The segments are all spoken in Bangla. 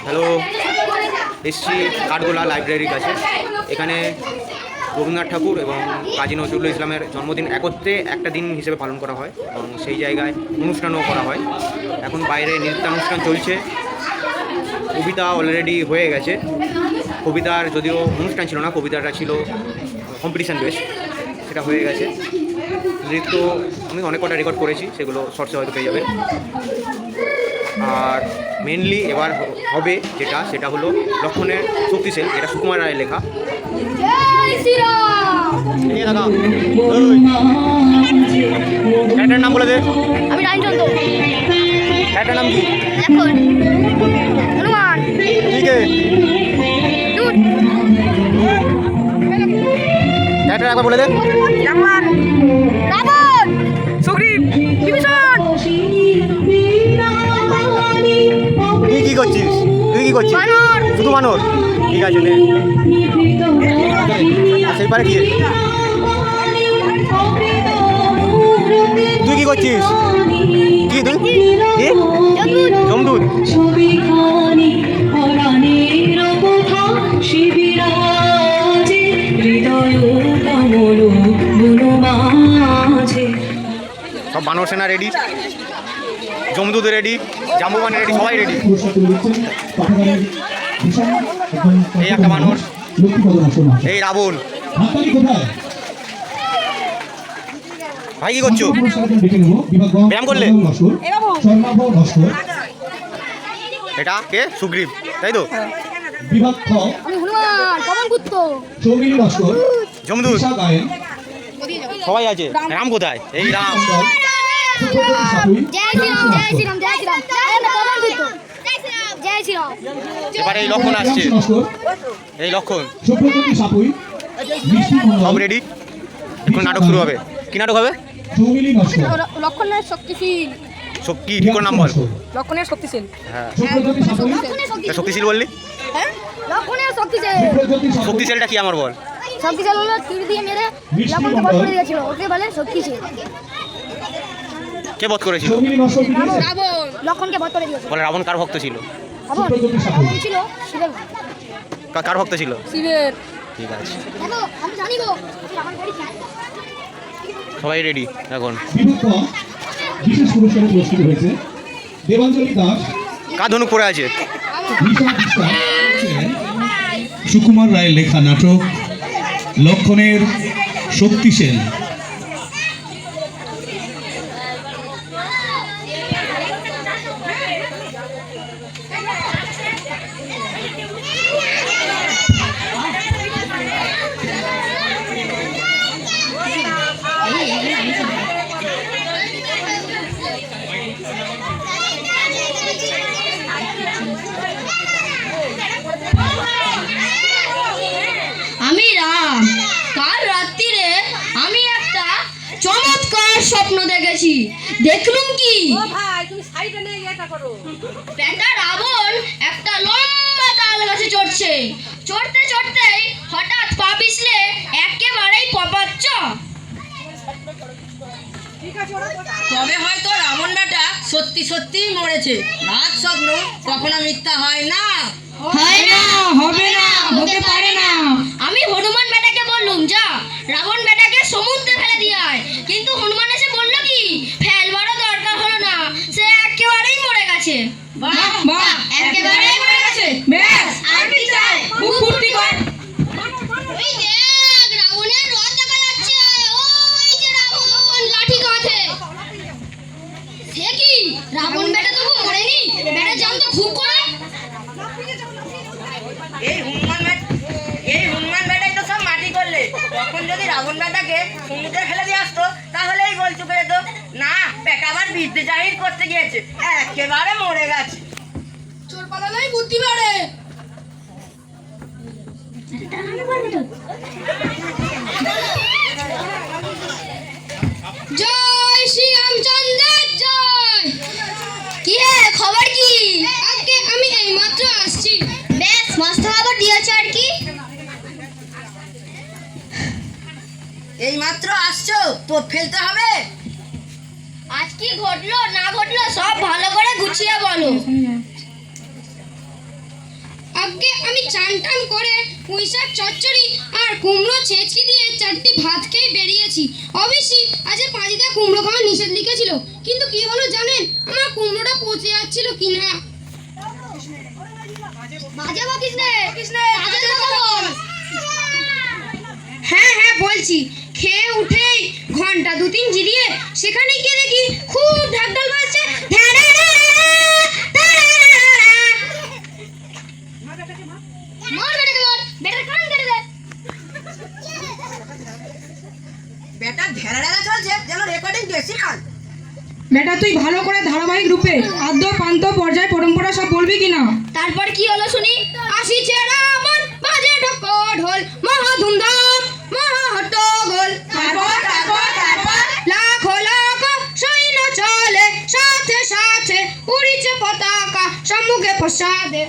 হ্যালো, এসছি কাঠগোলা লাইব্রেরির কাছে। এখানে রবীন্দ্রনাথ ঠাকুর এবং কাজী নজরুল ইসলামের জন্মদিন একত্রে একটা দিন হিসেবে পালন করা হয় এবং সেই জায়গায় অনুষ্ঠানও করা হয়। এখন বাইরে নৃত্যানুষ্ঠান চলছে, কবিতা অলরেডি হয়ে গেছে। কবিতার যদিও অনুষ্ঠান ছিল না, কবিতাটা ছিল কম্পিটিশান বেস, সেটা হয়ে গেছে। নৃত্য আমি অনেক কটা রেকর্ড করেছি, সেগুলো শর্টসে হয়তো পেয়ে যাবেন। আর মেনলি এবার হবে সেটা হলো লক্ষণের শক্তিশীল, এটা সুকুমার রায়ের লেখা। ক্যারেক্টারের নাম বলে দে। আমি রায়চন্দ্র। ক্যারেক্টার নাম কি? লক্ষণ, হনুমান, ঠিক আছে। দুধ, ক্যারেক্টার একবার বলে দে। রাবণ, রাবণ, সুগ্রীব, বিভীষণ, তুই কি করছিস? বানর, শুধু বানর? ঠিক আছে নে। সেই পারে কি তুই কি করছিস? কি তুই কি জমদূত? সব বানর সেনা রেডি, জমদূত রেডি, জাম্বুবান রেডি, সবাই রেডি। এই একটা বানর, এই রাবণ। ভাই কি করছো? ব্যায়াম করলে? এটা কে? সুগ্রীব, তাই তো? আমি হনুমান, পবনপুত্র, জমদূত সবাই আছে। রাম কোথায়? এই রাম। জয় শ্রীরাম, জয় শ্রীরাম, জয় শ্রীরাম, পবনপুত্র, জয় শ্রীরাম। এবারে এই লক্ষণ আসছে, এই লক্ষণ। সব রেডি, এখন নাটক শুরু হবে। কি নাটক হবে? লক্ষণের শক্তিশীল। কি ঠিক করে নাম বল। লক্ষণের শক্তিশীল। হ্যাঁ, শক্তিশীল বললি? হ্যাঁ, লক্ষণের শক্তিশীল। শক্তিশালটা কি আমার বল। শক্তিশাল হলো তীর দিয়ে মেরে লক্ষণকে বধ করে দিয়েছিল, ওকে বলে শক্তিশীল। কে বধ করেছিল? রাবণ লক্ষণকে বধ করে দিয়েছিল। বলে রাবণ কার ভক্ত ছিল? রাবণ ছিল শিবের। কার ভক্ত ছিল? শিবের। ঠিক আছে, দেখো আমি জানি গো, আমার গাড়ি চাই। সবাই রেডি এখন। বিশেষ পুরস্কারে পুরস্কৃত হয়েছে দেবাঞ্জলি দাস। কার ধনুক পড়ে আছে? সুকুমার রায়ের লেখা নাটক লক্ষণের শক্তিশীল। আমি রাম। কাল রাত্রিরে আমি একটা চমৎকার স্বপ্ন দেখেছি। দেখলুম কি বেটা রাবণ একটা লম্বা তাল গাছে চড়ছে। চড়তে চড়তেই হঠাৎ পা পিছলে একেবারেই পপাচ্ছ। তবে হয়তো রাবণ বেটা সত্যি সত্যিই মরেছে। রাত স্বপ্ন কখনো মিথ্যা হয় না। হয় না, হবে না, হতে পারে না। আমি হনুমান বেটাকে বললুম যা রাবণ বেটাকে সমুদ্রে ফেলে দিয়ে আয়। কিন্তু হনুমান এসে বলল কি ফেলবারও দরকার হলো না, সে একেবারেই মরে গেছে। বাহ বাহ, একেবারেই মরে গেছে। ব্যাস, আর কি চাই? খুব ফুর্তি কর। ওই দেখ রাবণের রথ দেখা যাচ্ছে। ওই যে রাবণ লাঠি কাঁধে। সে কি রাবণ বেটা তবু মরেনি? বেটা জানতো খুব করে। এই হনুমান বেটাই তো সব মাটি করলে। তখন যদি রাবণ বেটাকে সমুদ্রে ফেলে দিয়ে আসতো তাহলেই গোল চুকে যেত। না, বেটা আবার বিদ্যে জাহির করতে গিয়েছে, একেবারে মরে গেছে। চোর পালালেই বুদ্ধি বাড়ে। জয় শ্রী রামচন্দ্রের জয়। কি হে, খবর কি? আজকে আমি এইমাত্র আসছি। বেশ মস্ত খবর দিয়েছ আর কি। এই মাত্র আসছো তো ফেলতে হবে। আজ কি ঘটলো না ঘটলো সব ভালো করে গুছিয়ে বলো। আজকে আমি চান টান করে পুঁইশাক চচ্চড়ি আর কুমড়ো ছেঁচকি দিয়ে 4টি ভাত খেয়ে বেরিয়েছি। অবশ্যই আজ পাঁজিতে কুমড়ো খাওয়া নিষেধ লিখেছিল, কিন্তু কি হলো জানেন, আমার কুমড়োটা পচে যাচ্ছিল কিনা। বাজাবো কৃষ্ণে হ্যাঁ হ্যাঁ বলছি, খেয়ে উঠেই ঘন্টা 2-3 জিরিয়ে সেখানে গিয়ে দেখি খুব ঢাকঢোল বাজছে। মার বেটাকে মার, বেটার কান কেটে দে। বেটা ঢেরা ঢেরা চলছে যেন রেকর্ডিং বেশি খান। বেটা তুই ভালো করে ধারাবাহিক রূপে আদ্য পান্ত পর্যায় পরম্পরা সব বলবি কিনা? তারপর কি হলো শুনি। আসিছে রাবণ, বাজে ঢোক ঢোল, মহা ধুমধাম, মহা হট্টগোল। লাখো লাখো সৈন্য চলে, সাথে সাথে উড়িছে পতাকা সম্মুখে পশ্চাদে।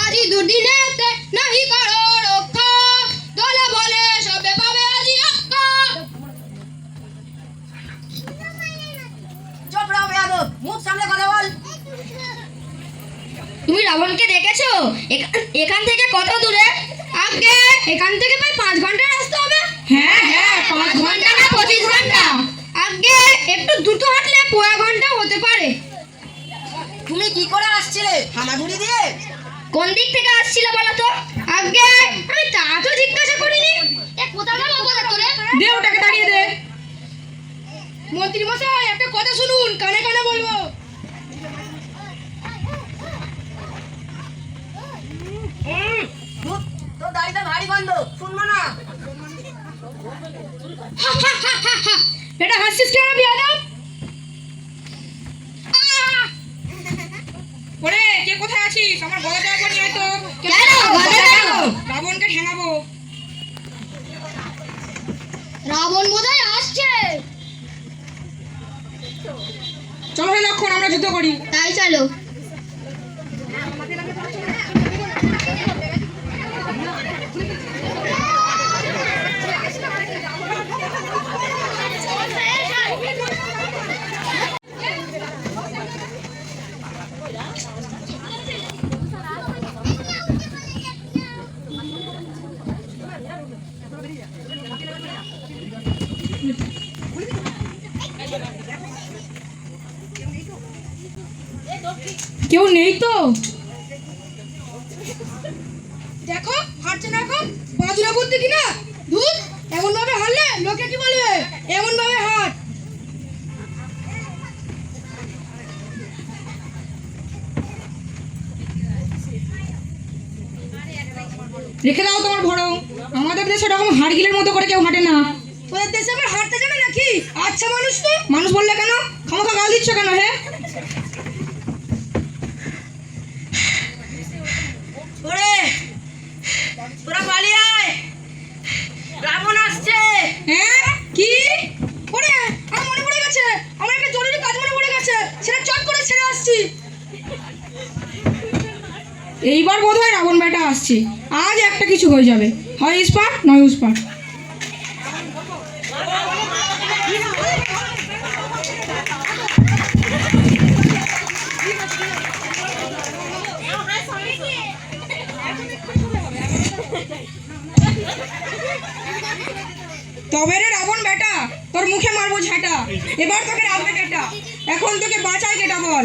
আজি দুদিনেতে নাহি কারো রক্ষা, দলে বলে সবে পাবে আজি রক্ষা। চুপ রাও বেয়াদব, মুখ সামলে কথা বল। তুমি রাবণকে দেখেছো? এখান থেকে কত দূরে? আগে এখান থেকে প্রায় 5 ঘন্টা রাস্তা হবে। হ্যাঁ হ্যাঁ 5 ঘন্টা না 25 ঘন্টা। আগে একটু দ্রুত হাঁটলে 1.5 ঘন্টা হতে পারে। তুমি কি করে আসছিলে? হামাগুড়ি দিয়ে? কোন দিক থেকে আসছিল বলো তো? আগে আমি তা তো জিজ্ঞাসা করিনি। এ কোথা গেল কোথা তোরে? দে ওটাকে দাঁড়িয়ে দে। মন্ত্রী মশাই একটা কথা শুনুন, কানে কানে বলবো। ধুর, তোর দাড়িতে ভারী গন্ধ, শুনবো না। এটা হাসছিস কেন বিয়াদব? ওরে কে কোথায় আছিস? আমার গলাটা একবার নিয়ে আয় তো। কেন? গলা কেন? রাবণকে ঠেঙাবো। রাবণ বোধহয় আসছে। চলো হে লক্ষণ, আমরা যুদ্ধ করি। তাই চলো। কেউ নেই তো? দেখো হাঁটছে না, এখন বাজুরা করতে কিনা ধুত। এমন ভাবে হাঁটলে লোকে কি বলবে? এমন ভাবে হাঁট। রেখে দাও তোমার ভরং। আমাদের দেশে এরকম হাড়গিলের মতো করে কেউ হাঁটে না। তোদের দেশে আবার হাঁটতে জানে নাকি? আচ্ছা মানুষ তো। মানুষ বললে কেন? খামোখা গাল দিচ্ছ কেন হে? ওরে তোরা পালিয়ে আয়, রাবণ আসছে। হ্যাঁ কি? ওরে আমার মনে পড়ে গেছে, আমার একটা জরুরি কাজ মনে পড়ে গেছে, সেটা চট করে ছেড়ে আসছি। এইবার বোধহয় রাবণ বেটা আসছে, আজ একটা কিছু হয়ে যাবে, হয় ইস্পাট নয় উস্পাট। তবে রে রাবণ বেটা, তোর মুখে মারবো ঝাঁটা, এবার তোকে রাখবে কেটা, এখন তোকে বাঁচাই কেটা বল।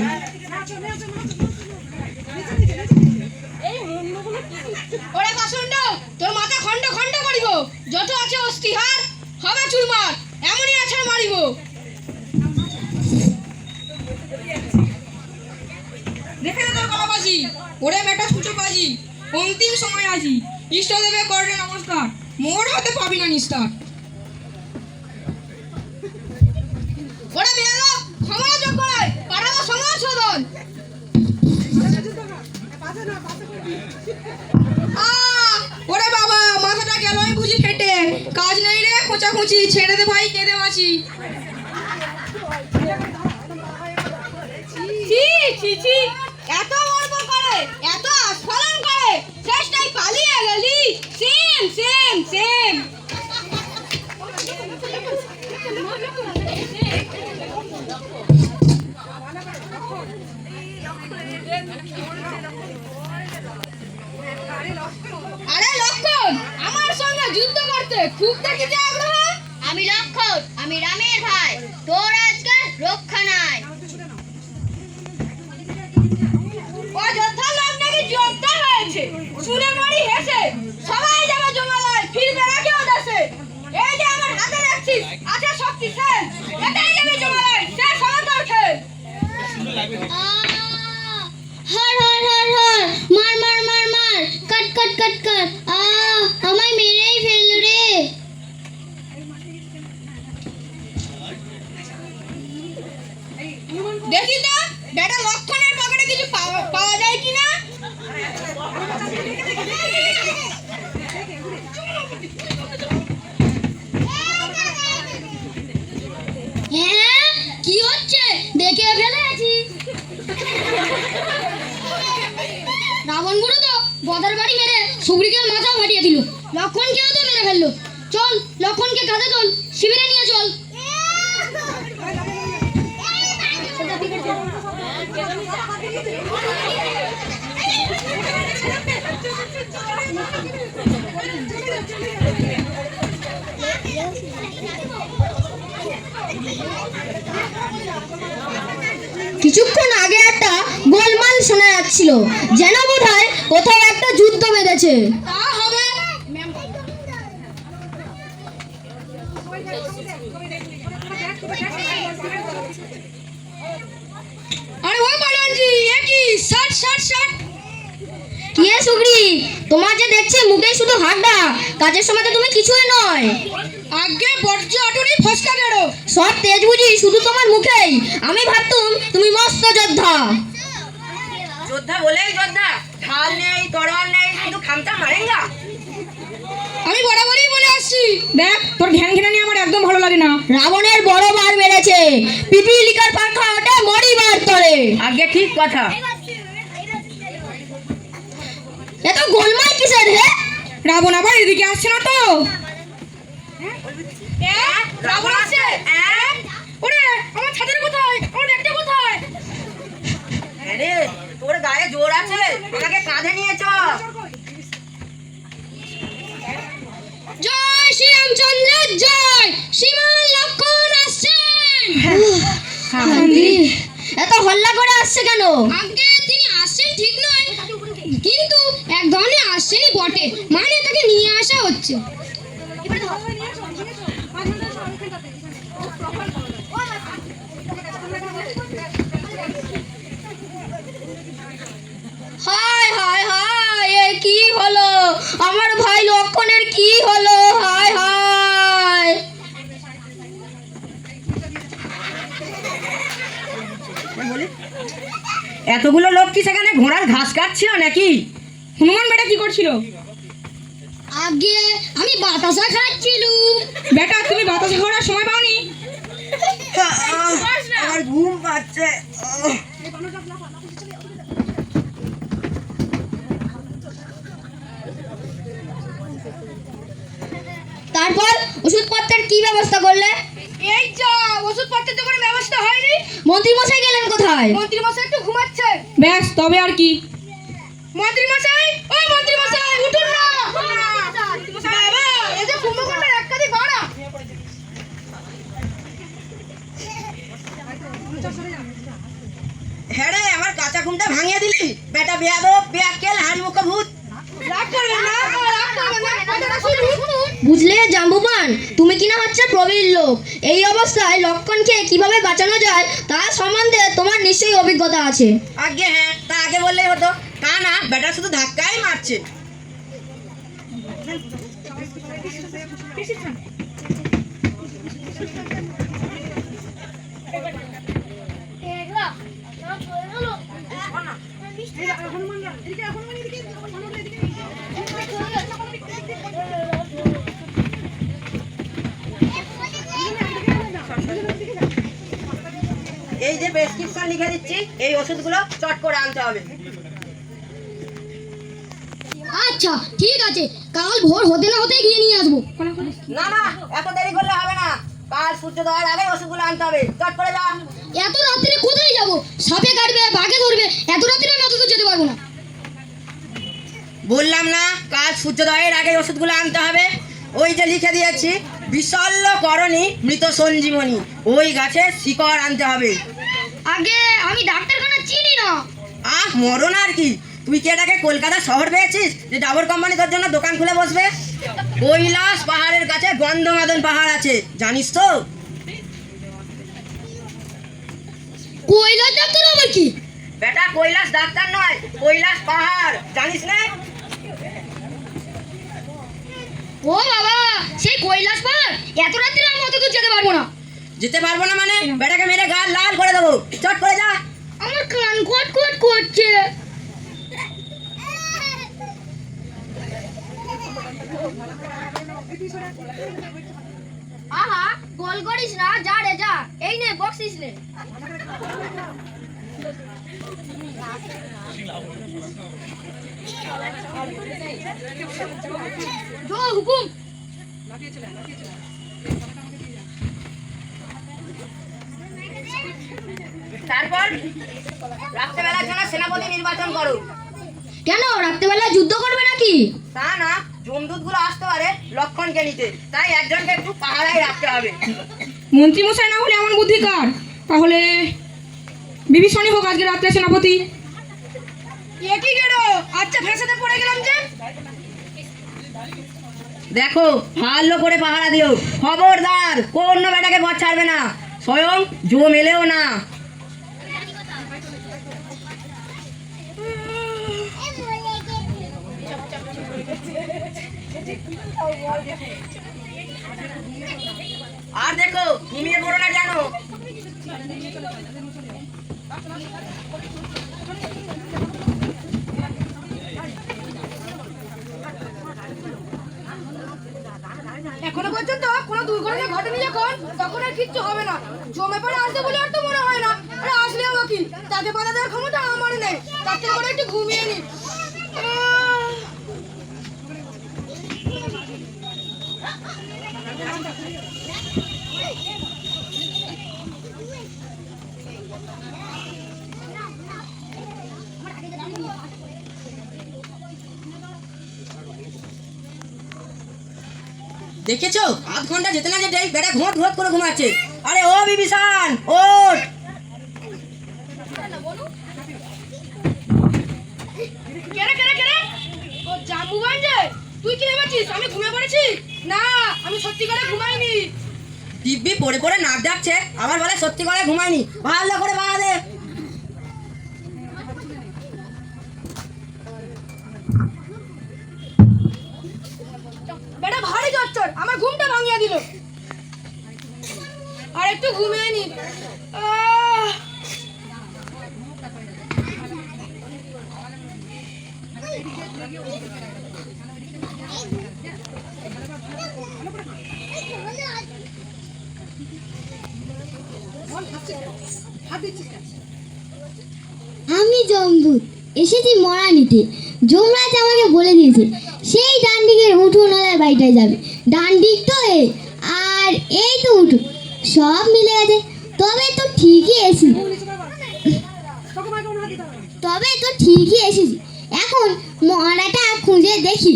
ওরে পাষণ্ড, তোর মাথা খন্ড খন্ড করিব, যত আছে অস্থিহার হবে চুরমার, এমনই আছাড় মারিব। দেখে দে তোর গলাবাজি, ওরে বেটা ছুঁচো বাজি, অন্তিম সময় আজি, ইষ্টদেবে করবে নমস্কার, মোর হাতে পাবি না নিস্তার। ওরে বেয়াদব, ক্ষমা যোগ্য নয়, পাঠাবো সমাজসদন। ওরে বাবা, মাথাটা গেলই বুঝি ফেটে, কাজ নেই রে খোঁচাখুচি, ছেড়ে দে ভাই কেঁদে বাঁচি। ছি ছি ছি, এত গর্ব করে, এত আস্ফালন করে, শেষটাই পালিয়ে গেলি। Same same same. আরে লক্ষণ, আমার সঙ্গে যুদ্ধ করতে খুব দেখিতে আগ্রহ। আমি লক্ষণ, আমি রামের ভাই, তোর আজকে রক্ষা নাই। ও যোদ্ধার নাম নাকি যোদ্ধা হয়েছে, শুনে মরি হেসে। সবাই যাবে জমালয়, ফিরবে না কেউ দেশে। এই যে আমার হাতে রাখছিস, আছে শক্তি সেন, এটাই যাবে জমালয়, সে সমান্তর খেল। হর হর হর হর, মার মার মার মার, কাট কাট কাট কাট। আমায় মেরেই ফেলল রে। দেখি তো বেটা লক্ষণের পকেটে কিছু পাওয়া যায় কিনা। হ্যাঁ, কি হচ্ছে দেখে ফেলে আছি। রাবণ গুরু তো বদার বাড়ি মেরে সুগ্রীকের মাথা ফাটিয়ে দিল, লক্ষণকেও তো মেরে ফেললো। চল লক্ষণকে কাঁধে তোল, শিবিরে নিয়ে চল। কিছুক্ষণ আগে একটা গোলমাল শোনা যাচ্ছিল, যেন বোধহয় কোথাও একটা যুদ্ধ বেঁধেছে। তা হবে। আরে ও পালোয়ানজি, এ কি শার্ট শার্ট শার্ট। কি হে সুগ্রী, তোমার যে দেখছি মুখে শুধু হাড্ডা, কাজের সময় তো তুমি কিছুই নয়। আগে বর্জ্য অটুরি ফসকা গেড়ো। সব তেজ বুঝি শুধু তোমার মুখেই, আমি ভাবতুম তুমি মস্ত যোদ্ধা। যোদ্ধা বলেই যোদ্ধা, ঢাল নেই, তরোয়াল নেই, শুধু খামচা মারেঙ্গা। আমি বরাবরই বলে আসছি, দেখ তোর ঘ্যান ঘ্যানানি আমার একদম ভালো লাগে না। রাবণের বড় বার বেড়েছে, পিপিলিকার পাখা ওটা মরিবার তরে। আগে ঠিক কথা। এত গোলমাল কিসের হে? রাবণ আবার এদিকে আসছে না তো? রাবণ আসছে। ওরে আমার ছাদের কোথায়, আমার ব্যাগটা কোথায়? আরে তোর গায়ে জোর আছে, আমাকে কাঁধে নিয়ে চ। জয় শ্রীরামচন্দ্রের জয়, শ্রীমান লক্ষণ আসছেন। এত হল্লা করে আসছে কেন? আগে তিনি আসছেন ঠিক নয়, কিন্তু এক ধরনের আসছেনই বটে, মানে তাকে নিয়ে আসা হচ্ছে। হায় হায় হায়, এ কি হলো আমার ভাই লক্ষণের, কি হলো? হায় হায়। এতগুলো লোক কি সেখানে ঘোড়ার ঘাস কাটছিল নাকি? হনুমান বেটা কি করছিল? আগে আমি বাতাসা খাচ্ছিলুম। বেটা তুমি বাতাসে ঘোরার সময় পাওনি? আমার ঘুম পাচ্ছে। তারপর ওষুধপত্রের কি ব্যবস্থা করলে? এই যা, ওষুধপত্রের তো কোনো ব্যবস্থা হয়নি। মন্ত্রী মশাই গেলেন কোথায়? মন্ত্রী মশাই একটু ঘুমাচ্ছে। ব্যাস, তবে আর কি। মন্ত্রী মশাই, ও মন্ত্রী মশাই উঠুন না। বাবা, এই যে কুম্ভকর্ণের এক কাঁধি গড়া। হ্যাঁ রে, আমার কাঁচা ঘুমটা ভাঙিয়ে দিলি। বেটা বেয়াদব, বেয়াক্কেল, হাড়ি মুখো ভূত। রাগ করবেন না, রাগ করবেন না, কথাটা শুনুন। বুঝলে জাম্বুবান, তুমি কিনা হচ্ছে প্রবীণ লোক, এই অবস্থায় লক্ষণকে কিভাবে বাঁচানো যায় তার সম্বন্ধে তোমার নিশ্চয়ই অভিজ্ঞতা আছে। আগে হ্যাঁ, তা আগে বললেই হতো। তা না, বেটা শুধু ধাক্কাই মারছে। এই যে প্রেসক্রিপশন লিখে দিচ্ছি, এই ওষুধগুলো চট করে আনতে হবে। আচ্ছা ঠিক আছে, কাল ভোর হতে না হতে গিয়ে নিয়ে আসবো। না না, এত দেরি করলে হবে না। কাল সূর্যোদয়ের আগে ওষুধগুলো আনতে হবে। চট করে যা। এত রাত্রে কোথায় যাব? সাপে কাটবে, বাঘে ধরবে, এত রাত্রে আমি অত দূর যেতে পারবো না। বললাম না কাল সূর্যোদয়ের আগে ওষুধগুলো আনতে হবে। ওই যে লিখে দিয়েছি বিশল্যকরণী মৃত সঞ্জীবনী, ওই গাছের শিকড় আনতে হবে। আগে আমি ডাক্তারখানা চিনি না। মরণ আর কি, তুই কি এটাকে কলকাতা শহর পেয়েছিস যে ডাবর কোম্পানি তোর জন্য দোকান খুলে বসবে? কৈলাস পাহাড়ের কাছে গন্ধমাদন পাহাড় আছে, জানিস তো? কৈলাস ডাক্তার আবার কি? বেটা কৈলাস ডাক্তার নয়, কৈলাস পাহাড়, জানিস না? ও বাবা, সেই কৈলাস পাহাড়? এত রাত্রে আমি অত দূর যেতে পারবো না। যেতে পারবো না মানে? বেটাকে মেরে গাল লাল করে দেবো, চট করে যা। আমার কান কট কট করছে। আহা, গোল করিস না, যা রে যা। এই নে বক্সিস নে। জো হুকুম। তারপর রাত্রেবেলার জন্য সেনাপতি নির্বাচন করো। কেন, রাত্রেবেলা যুদ্ধ করবে নাকি? তা না, জমদূতগুলো আসতে পারে লক্ষণকে নিতে, তাই একজনকে একটু পাহারায় রাখতে হবে। মন্ত্রী মশাই না হলে এমন বুদ্ধি কার? তাহলে বিভীষণই হোক আজকে রাত্রে সেনাপতি। একই গেল, আচ্ছা ফেঁসাতে পড়ে গেলাম যে। দেখো ভালো করে পাহারা দিও, খবরদার কোন বেটাকে পথ ছাড়বে না, স্বয়ং জম এলেও না। আর দেখো ঘুমিয়ে পড়ো না জানো। এখনো পর্যন্ত কোনো দুর্ঘটনা ঘটেনি যখন, তখন আর কিচ্ছু হবে না। জমে পড়ে আসবে বলে আর তো মনে হয় না। আরে আসলেও বা কি, তাকে বাধা দেওয়ার ক্ষমতা আমার নেই। তার থেকে করে একটু ঘুমিয়ে নি। দেখেছো আধ ঘন্টা যেতে না যেতে বেটা ঘোট ঘোট করে ঘুমাচ্ছে। আরে ও বিভীষণ ওঠ। কেরে কেরে কেরে, ও জাম্বু বাঞ্জে, তুই কি ভেবেছিস আমি ঘুমিয়ে পড়েছি? না, আমি সত্যি করে ঘুমাইনি। দিব্যি পড়ে পড়ে নাক ডাকছে, আবার বলে সত্যি করে ঘুমায়নি। ভালো করে বাড়া দে। বেটা ভারী চচ্চর, আমার ঘুমটা ভাঙিয়ে দিল। আর একটু ঘুমিয়ে নি। আমি জমদূত, এসেছি মরা নিতে। যমরাজ আমাকে বলে দিয়েছে সেই ডান দিকের উঠোনওয়ালার বাড়িটায় যাবে। ডান দিক তো এই, আর এই তো উঠো, সব মিলে গেছে। তবে তো ঠিকই এসেছি। এখন মরাটা খুঁজে দেখি।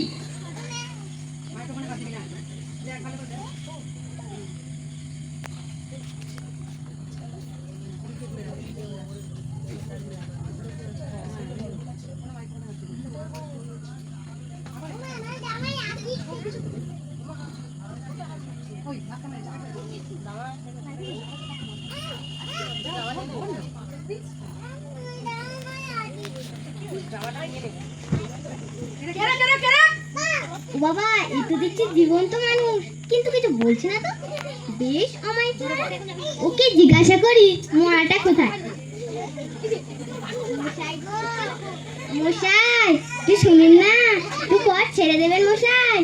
বাবা, এই তো দেখছি জীবন্ত মানুষ, কিন্তু কিছু বলছে না তো। বেশ অমায়িক, ওকে জিজ্ঞাসা করি মরাটা কোথায়। মশাই তুই শুনুন না, তুই পথ ছেড়ে দেবেন মশাই।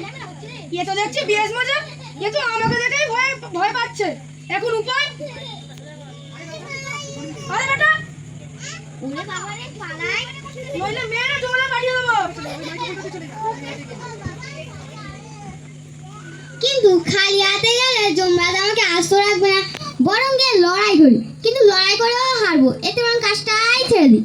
এ তো দেখছি বেশ মজা, এ তো আমাকে দেখেই ভয় ভয় পাচ্ছে। এখন উপায়? আরে বেটা, ওরে বাবা রে, পালাই, নইলে মেয়েরা জঙ্গলে পাঠিয়ে দেবো। কিন্তু খালি হাতে গেলে যমরাজ আমাকে আস্ত রাখবে না, বরং গিয়ে লড়াই করি। কিন্তু লড়াই করেও হারবো, এতে বরং কাজটাই ছেড়ে দিই।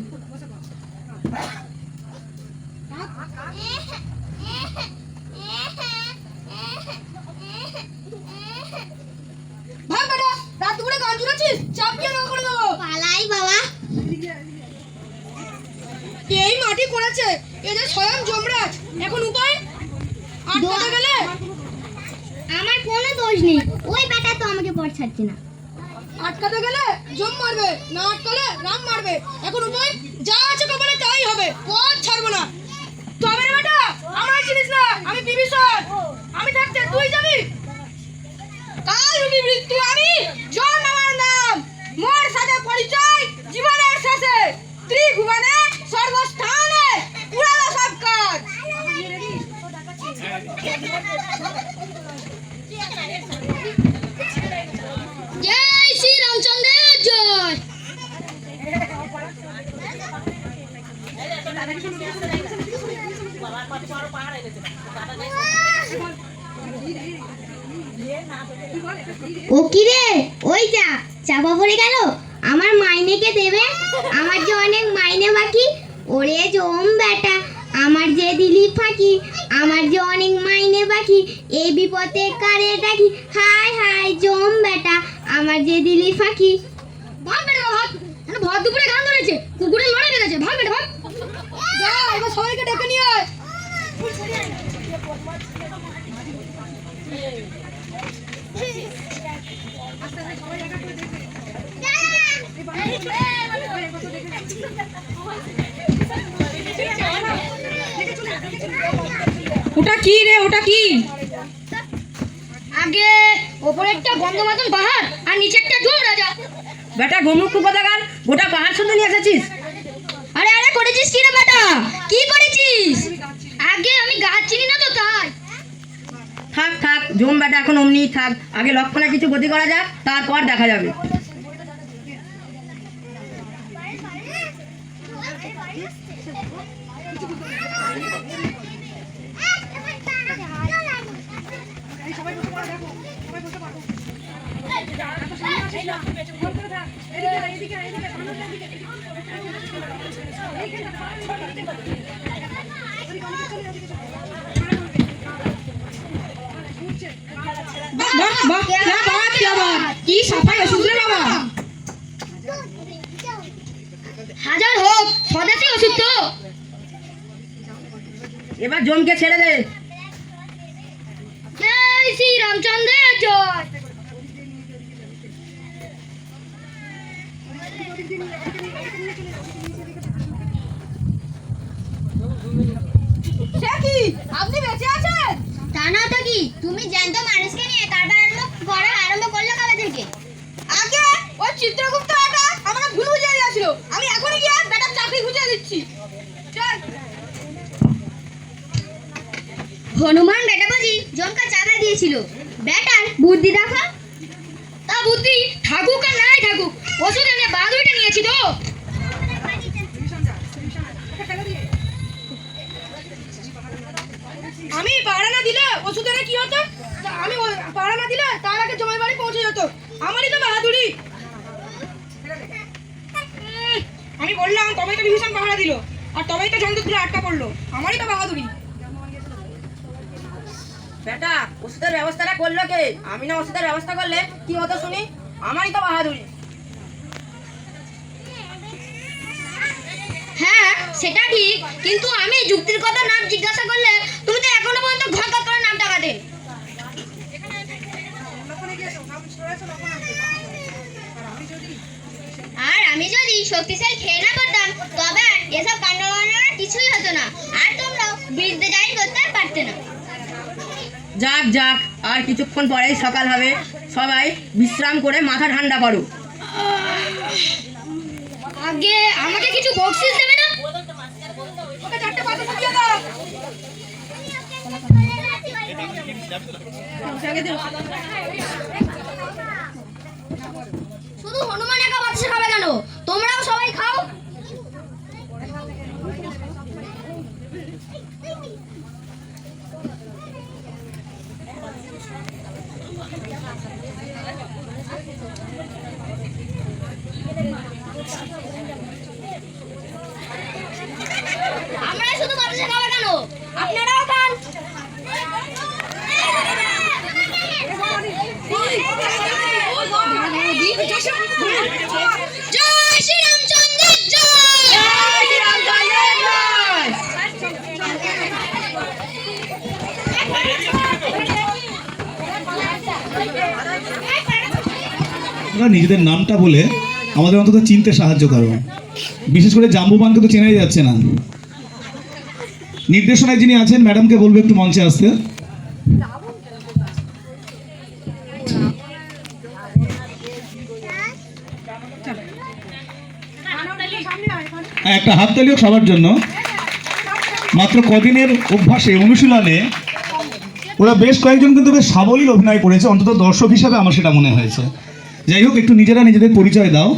ভাগ বেটা, রাত দুপুরে গান শুনেছিস? চাপিয়ে নাও করে দেবো। পালাই বাবা। এই মাটি করেছে, এদের স্বয়ং যমরাজ। এখন উপায়? আটকাতে গেলে আমার কোনো দোষ নেই, ওই বেটা তো আমাকে পথ ছাড়ছে না। আটকাতে গেলে জম মারবে, না আটকালে রাম মারবে। এখন উপায়? যা আছে কপালে তাই হবে, পথ ছাড়বো না। তবে রে বেটা, আমার চিনিস না, আমি বিভীষণ। আমি থাকতে তুই যাবি? কাল রূপী মৃত্যু আমি, জম আমার নাম। মোর সাথে পরিচয় জীবনের শেষে, ত্রিভুবনে সর্বস্থানে পুরানো সব কাজ। জয় শ্রী রামচন্দ্রের জয়। ও কি রে, ওই যা চাপা পড়ে গেল। আমার মাইনেকে দেবে, আমার যে অনেক মাইনে বাকি। ওরে জম বেটা, আমার যে দিলি ফাঁকি, আমার যে অনেক মাইনে বাকি। এই বিপদে কারে ডাকি, হাই হাই জম বেটা, আমার যে দিলি ফাঁকি। ভাগ বেটা ভাগ, ভর দুপুরে গান ধরেছে, কুকুরের লড়াই বেঁধেছে। ভাগ বেটা ভাগ। যা, এবার সবাইকে ডেকে নিয়ে আয়। ওটা কি রে, ওটা কি? আগে ওপরেরটা গন্ধ মতন পাহাড় আর নিচেরটা জম রাজা। বেটা গোমুখ কোথাকার, গোটা পাহাড় শুধু নিয়ে এসেছিস। আরে আরে করেছিস কি রে বেটা, কি করেছিস? আগে আমি গাছ চিনি না তো তাই। থাক থাক, জম বেটা এখন অমনিই থাক। আগে লক্ষণে কিছু গতি করা যাক, তারপর দেখা যাবে। বাহ বাহ, क्या बात, क्या बात, কি সাফাই ওষুধ রে বাবা। হাজার হোক স্বদেশী ওষুধ তো। এবার জমকে ছেড়ে দে। জয় শ্রী রামচন্দ্রের জয়। সে কি, আপনি বেঁচে আছেন? তা না তো কি, তুমি জ্যান্ত মানুষকে নিয়ে কারবার আরম্ভ করলে কবে থেকে? আগে ওই চিত্রগুপ্ত এটা আমাকে ভুল বুঝিয়ে দিয়েছিল। আমি এখনই গিয়ে বেটার চাকরি খুঁজে দিচ্ছি। চল। হনুমান বেটা বুঝি জমকা চাঁদা দিয়েছিল, বেটার বুদ্ধি দেখা। তা বুদ্ধি থাকুক আর নাই থাকুক, ওষুধ এনে বাদুড়িটা নিয়েছি তো। আমি পাহারা না দিলে ওষুধ এনে কি হতো? আমি পাহারা না দিলে তার আগে জমাই বাড়ি পৌঁছে যেত। আমারই তো বাহাদুরি। আমি বললাম তবেই তো বিভীষণ পাহারা দিল, আর তবেই তো জন্তুগুলো আটকা পড়লো। আমারই তো বাহাদুরি। বেটা ওষুধের ব্যবস্থাটা করলো কে? আমি না ওষুধের ব্যবস্থা করলে কি হতো শুনি? আমারই তো বাহাদুরি। হ্যাঁ সেটা ঠিক, কিন্তু আমি যুক্তির কথা না জিজ্ঞাসা করলে তুমি তো এখনো পর্যন্ত ঘর করে নাম টাকাতে। আর আমি যদি শক্তিশালী খেয়ে না করতাম, তবে আর এসব কাণ্ড কিছুই হতো না, আর তোমরাও বিরুদ্ধে জাহির করতে পারতে না। যাক যাক, আর কিছুক্ষণ পরেই সকাল হবে। সবাই বিশ্রাম করে মাথা ঠান্ডা করো। আগে আমাকে কিছু বকশিস দেবে না? ওকে চারটে পাতা দিয়ে দাও। শুধু হনুমান একা বাতাসে খাবে কেন? তোমরাও সবাই খাও। আমরা শুধু বাতাসে খাবে কেন? আপনারাও খান। তোমরা নিজেদের নামটা বলে আমাদের অন্তত চিনতে সাহায্য করো। বিশেষ করে জাম্বুবানকে তো চেনাই যাচ্ছে না। নির্দেশনায় যিনি আছেন ম্যাডামকে বলবো একটু মঞ্চে আসতে। একটা হাততালিও সবার জন্য। মাত্র কদিনের অভ্যাসে অনুশীলনে ওরা বেশ কয়েকজন কিন্তু বেশ সাবলীল অভিনয় করেছে, অন্তত দর্শক হিসাবে আমার সেটা মনে হয়েছে। যাই হোক, একটু নিজেরা নিজেদের পরিচয় দাও।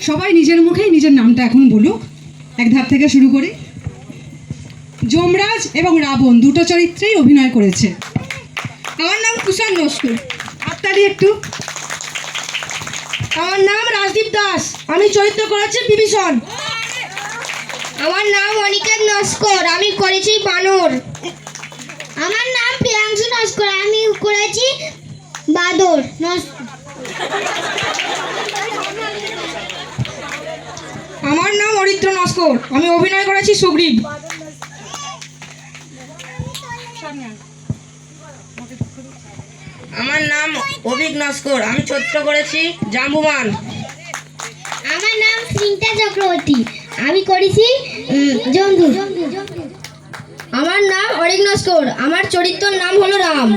সবাই নিজের মুখেই নিজের নামটা এখন বলুক। এক ধাপ থেকে শুরু করি। যমরাজ এবং রাবণ দুটো চরিত্রেই অভিনয় করেছে। আমার নাম কুষাণ নস্কর। হাততালি একটু। আমার নাম রাজদীপ দাস, আমি চরিত্র করেছি বিভীষণ। আমার নাম অনিকেত নস্কর, আমি করেছি বানর। আমার নাম প্রিয়াংশু নস্কর, আমি করেছি বাদর। আমার নাম অরিত্র নস্কর, আমি অভিনয় করেছি সুগ্রীব। আমার নাম অভিক নস্কর, আমি চরিত্র করেছি জাম্বুবান। আমার নাম স্নিগ্ধা চক্রবর্তী, আমি করেছি জন্তু। আমার নাম অরিক নস্কর, আমার চরিত্রের নাম হলো রাম।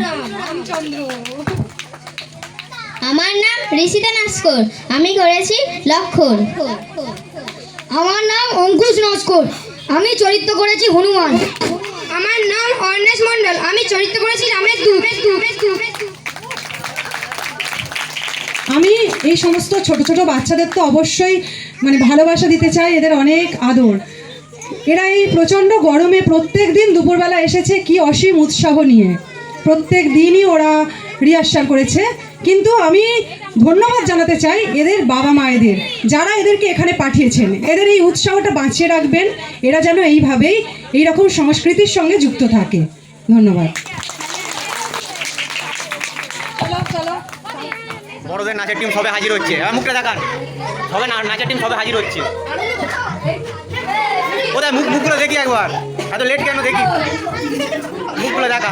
আমার নাম ঋষিতা নস্কর, আমি করেছি লক্ষণ। আমার নাম অঙ্কুশ নস্কর, আমি চরিত্র করেছি হনুমান। আমার নাম অর্ণেশ মণ্ডল, আমি চরিত্র করেছি রামের দূত। আমি এই সমস্ত ছোট ছোট বাচ্চাদের তো অবশ্যই ভালোবাসা দিতে চাই, এদের অনেক আদর। এরা এই প্রচণ্ড গরমে প্রত্যেক দিন দুপুরবেলা এসেছে কি অসীম উৎসাহ নিয়ে। প্রত্যেক দিনই ওরা রিহার্সাল করেছে। কিন্তু আমি ধন্যবাদ জানাতে চাই এদের বাবা মায়েদের, যারা এদেরকে এখানে পাঠিয়েছেন। এদের এই উৎসাহটা বাঁচিয়ে রাখবেন, এরা যেন এইভাবেই এইরকম সংস্কৃতির সঙ্গে যুক্ত থাকে। ধন্যবাদ। বড়দের নাচের টিম সবে হাজির হচ্ছে। মুখটা দেখান, সবে নাচের টিম সবে হাজির হচ্ছে। কোথায় মুখগুলো দেখি একবার, এত লেট কেন দেখি, মুখগুলো দেখা।